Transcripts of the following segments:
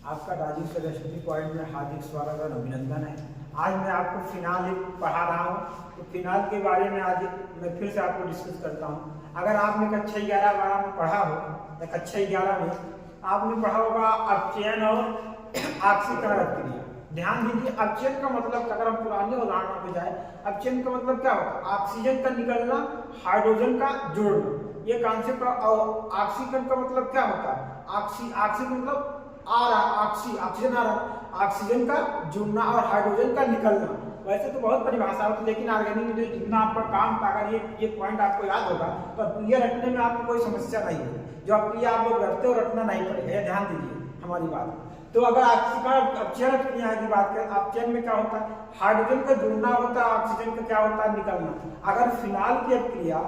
आपका राजीव सरस्वती पॉइंट में हार्दिक स्वागत और अभिनंदन है। आज मैं आपको फिनाल पढ़ा रहा हूँ, तो फिनाल के बारे में आज मैं फिर से आपको डिस्कस करता हूँ। अगर आपने कक्षा 11-12 में पढ़ा हो या कक्षा 11 में आपने पढ़ा होगा अपचयन और ऑक्सीकरण क्रिया। ध्यान दीजिए, अपचयन का मतलब, अगर हम पुराने उदाहरणों पे जाए, अपचयन का मतलब क्या होता है? ऑक्सीजन का निकलना, हाइड्रोजन का जोड़ना, ये कॉन्सेप्ट। और ऑक्सीकरण का मतलब क्या होता है? ऑक्सीजन मतलब ऑक्सीजन आ रहा, ऑक्सीजन का जुड़ना और हाइड्रोजन का निकलना। वैसे तो बहुत परिभाषा होती है, लेकिन ऑर्गेनिक में जितना आपका काम था, अगर ये पॉइंट आपको याद होगा तो क्रिया रखने में आपको कोई समस्या नहीं है। जो आप क्रिया आप लोग रखते हो, रखना नहीं पड़ेगा, ध्यान दीजिए हमारी बात। तो अगर ऑक्सीकरण अपचयन क्रिया की बात करें, अपचयन में क्या होता है? हाइड्रोजन का जुड़ना होता है, ऑक्सीजन का क्या होता है? निकलना। अगर फिनाल की क्रिया,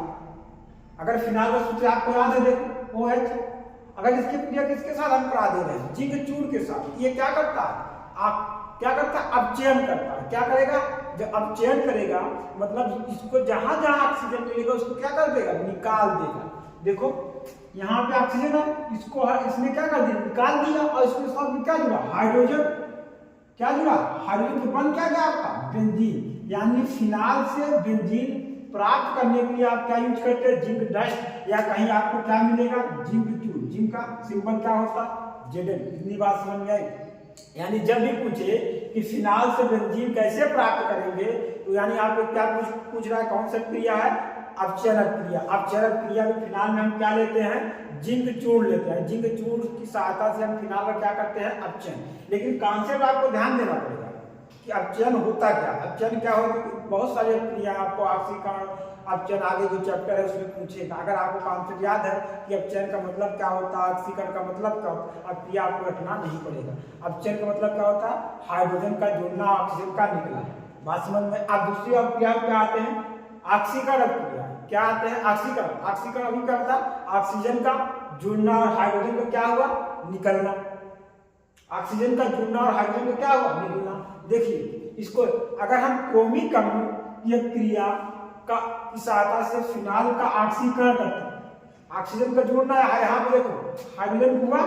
अगर फिनाल का सूत्र आपको याद है, देखो OH, अगर इसकी क्रिया किसके साथ हम करा दे रहे हैं? जिंक चूर्ण के साथ। ये क्या करता है? क्या करता है? अपचयन करता है। क्या करेगा? जब अपचयन करेगा मतलब इसको जहां जहां ऑक्सीजन मिलेगा उसको क्या कर देगा? निकाल देगा। देखो यहाँ पे ऑक्सीजन है, इसको इसने क्या कर दिया? निकाल दिया। और इसके साथ में क्या जुड़ा? हाइड्रोजन। क्या जुड़ा? हाइड्रोजन तो बन क्या गया आपका? बेंजीन। यानी फिनाल से बेंजीन प्राप्त करने के लिए आप क्या यूज करते हैं? जिंक डस्ट, या कहीं आपको क्या मिलेगा? जिंक चूर्ण। जिंक का सिंबल क्या होता है? Zn। इतनी बात समझ में आई? यानी जब भी पूछे कि फिनाल से बेंजीन कैसे प्राप्त करेंगे, तो यानी आपको क्या पूछ रहा है? कौन सा क्रिया है? अपचयन क्रिया। अपचयन क्रिया में फिनाल में हम क्या लेते हैं? जिंक चूर्ण लेते हैं। जिंक चूर्ण की सहायता से हम फिनाल का क्या करते हैं? अपचयन। लेकिन कॉन्सेप्ट आपको ध्यान देना पड़ेगा कि अपचयन होता क्या? अपचयन क्या होता है? बहुत सारी क्रिया आपको ऑक्सीकरण, अपचयन, आगे जो चैप्टर है उसमें पूछेगा। अगर आपको कॉन्सेप्ट याद है कि अपचयन का मतलब क्या होता है, ऑक्सीकरण का मतलब क्या होता है, अब क्रिया आपको रखना नहीं पड़ेगा। अपचयन का मतलब क्या होता है? हाइड्रोजन का जुड़ना, ऑक्सीजन का निकलना। बात समझ में? अब दूसरी क्रिया क्या आते हैं? ऑक्सीकरण क्रिया। क्या आते हैं? ऑक्सीकरण। ऑक्सीकरण अभी क्या होता है? ऑक्सीजन का जुड़ना और हाइड्रोजन का क्या हुआ? निकलना। ऑक्सीजन का जुड़ना और हाइड्रोजन का क्या हुआ? निकलना। देखिए इसको, अगर हम क्रोमिक अम्ल या क्रिया का की सहायता से फिनाल का ऑक्सीकरण करते हैं, ऑक्सीजन का जोड़ना है, यहाँ पे देखो हाइड्रोजन हुआ,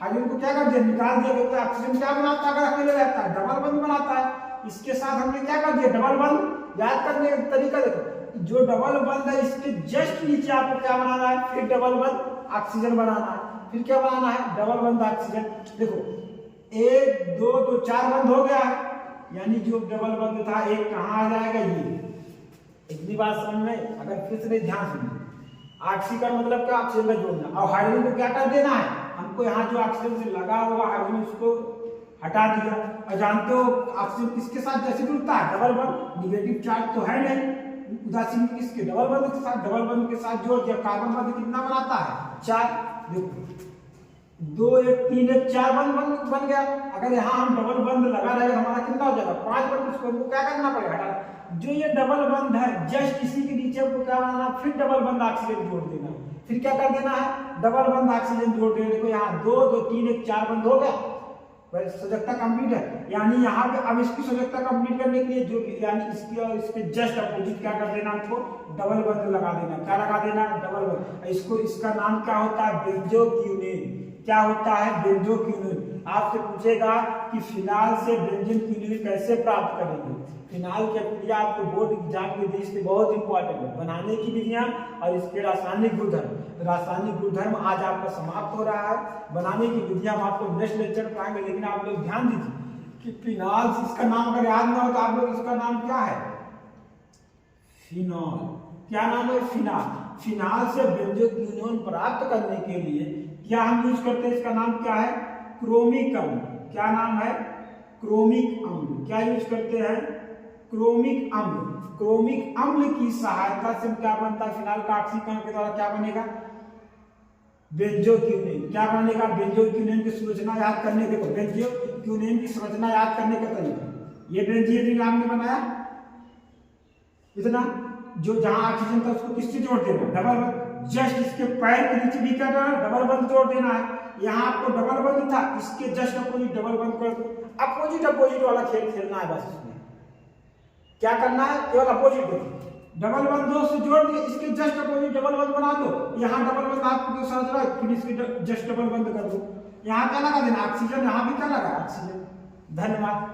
हाइड्रोजन को क्या कर दिया? निकाल दिया। क्योंकि ऑक्सीजन क्या बनाता है? अगर अकेले रहता है डबल बंध बनाता है। इसके साथ हमने क्या कर दिया? डबल बंध। याद करने का तरीका देखो, जो डबल बंध है इसके जस्ट नीचे आपको क्या बनाना है? फिर डबल बंध ऑक्सीजन बनाना है। फिर क्या बनाना है? डबल बंध ऑक्सीजन। देखो 1 2 तो 4 बंध हो गया है, यानी जो डबल बंध था एक कहाँ आ जाएगा? ये। इतनी बात समझ में? अगर फिर से ध्यान सुनिए, ऑक्सीकरण मतलब क्या? ऑक्सीजन का जोड़ना। और हाइड्रोजन को क्या कर देना है? हमको यहाँ जो ऑक्सीजन से लगा हुआ हाइड्रोजन उसको हटा दिया। और जानते हो ऑक्सीजन किसके साथ जैसे जुड़ता है? डबल बंध। निगेटिव चार्ज तो है नहीं, उदासीन किसके? डबल बंध के साथ। डबल बंध के साथ जोड़ दिया, कार्बन बंध कितना बनाता है? 4। देखो 2 1 3 1 4 बन गया। अगर यहाँ हम डबल बंद लगा रहेगा हमारा कितना हो जाएगा? 5 बंद। उसको क्या करना पड़ेगा? हटाना। जो ये डबल बंद है जस्ट इसी के नीचे आपको क्या बनाना? फिर डबल बंद ऑक्सीजन जोड़ देना। फिर क्या कर देना है? डबल बंद ऑक्सीजन जोड़ देना। देखो यहाँ 2 2 3 1 4 बंद हो गया। सजगता कंप्लीट है। यानी यहाँ पे अब इसकी सजगता कंप्लीट करने के लिए जो, यानी इसके और इसके जस्ट अपोजिट क्या कर देना? आपको डबल बंद लगा देना। क्या लगा देना? डबल बंद। इसको, इसका नाम क्या होता है? बेंजोक्विनोन। क्या होता है? बेंजोक्विनोन। आपसे पूछेगा कि फिनाल से बेंजोक्विनोन कैसे प्राप्त करेंगे? फिनाल की क्रिया आपको बोर्ड एग्जाम के दृष्टि से बहुत इंपॉर्टेंट है। बनाने की विधियां और इसके रासायनिक गुणधर्म। रासायनिक गुणधर्म आज आपका समाप्त हो रहा है। बनाने की विधियां हम आपको नेक्स्ट लेक्चर में पढ़ाएंगे। लेकिन आप लोग ध्यान दीजिए कि फिनाल, इसका नाम अगर याद ना हो तो आप लोग, इसका नाम क्या है? फिनॉल। क्या नाम है? फिनाल। फिनाल से बेंजोक्विनोन प्राप्त करने के लिए क्या हम यूज करते हैं? इसका नाम क्या है? क्रोमिक अम्ल। क्या नाम है? क्रोमिक अम्ल। क्या यूज करते हैं? क्रोमिक अम्ल। क्रोमिक अम्ल की सहायता से क्या बनता है? फिनाल का ऑक्सीकरण के द्वारा क्या बनेगा? बेंजोक्विनोन। क्या बनेगा? बेंजोक्विनोन की संरचना याद करने, देखो बेंजोक्विनोन की संरचना याद करने का तरीका, ये बेंजीन रिंग आपने बनाया इतना, जो जहां ऑक्सीजन था उसको किससे जोड़ देना? डबल बंद। जस्ट इसके पैर के नीचे भी क्या करना? डबल बंद जोड़ देना है। यहाँ आपको डबल बंद था, इसके जस्ट अपोजिट डबल बंद कर दो। अपोजिट अपोजिट वाला खेल खेलना है बस। इसमें क्या करना है? केवल अपोजिट डबल बंद दो से जोड़ दिए, इसके जस्ट अपोजिट डबल बंद बना दो। यहाँ डबल बंद आपको जो समझ रहा है, फिर इसके जस्ट डबल बंद कर दो। यहाँ क्या लगा देना ऑक्सीजन, यहाँ भी क्या लगा ऑक्सीजन। धन्यवाद।